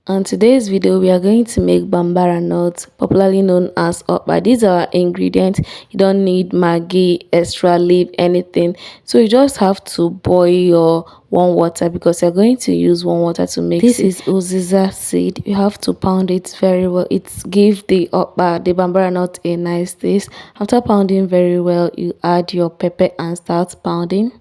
On today's video, we are going to make Bambara nuts, popularly known as Okpa. These are our ingredients. You don't need Maggi, extra leaf, anything. So you just have to boil your warm water because you're going to use warm water to make this. This is uziza seed. You have to pound it very well. It gives the Okpa, the Bambara nut, a nice taste. After pounding very well, you add your pepper and start pounding.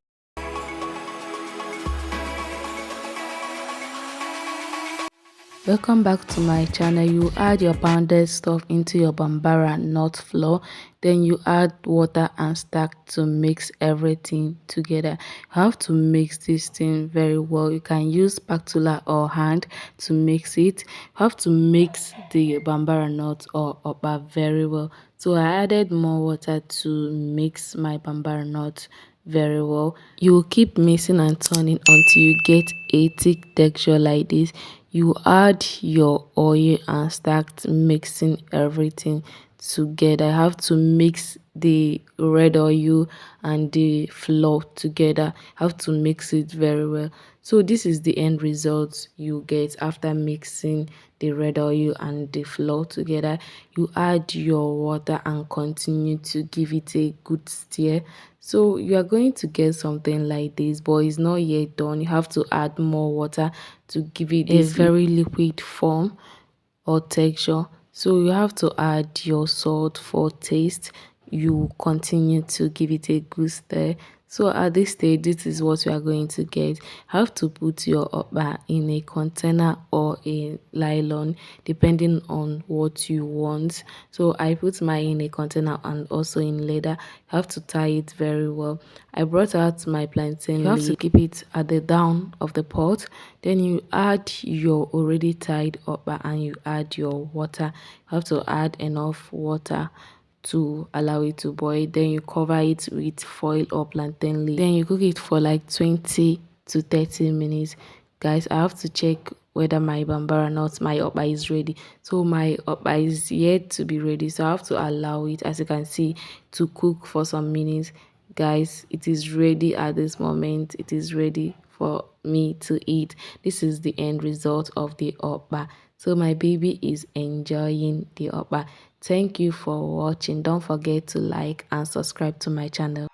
Welcome back to my channel. You add your pounded stuff into your Bambara nut flour, then you add water and start to mix everything together. You have to mix this thing very well. You can use spatula or hand to mix it. You have to mix the Bambara nut or Okpa very well. So I added more water to mix my Bambara nut very well. You will keep mixing and turning until you get a thick texture like this. You add your oil and start mixing everything together. I have to mix the red oil and the flour together. I have to mix it very well. So this is the end result you get after mixing the red oil and the flour together. You add your water and continue to give it a good stir. So you are going to get something like this, but it's not yet done. You have to add more water to give it a very liquid form or texture. So you have to add your salt for taste. You continue to give it a good stir. So at this stage, this is what you are going to get. You have to put your Okpa in a container or a nylon depending on what you want. So I put mine in a container and also in leather. You have to tie it very well. I brought out my plantain. You have to keep it at the down of the pot. Then you add your already tied Okpa and you add your water. You have to add enough water to allow it to boil. Then you cover it with foil or plantain leaf. Then you cook it for like 20 to 30 minutes. Guys, I have to check whether my Bambara nut, my Okpa is ready. So my Okpa is yet to be ready, so I have to allow it, as you can see, to cook for some minutes. Guys, it is ready at this moment. It is ready for me to eat. This is the end result of the Okpa. So my baby is enjoying the Okpa. Thank you for watching. Don't forget to like and subscribe to my channel.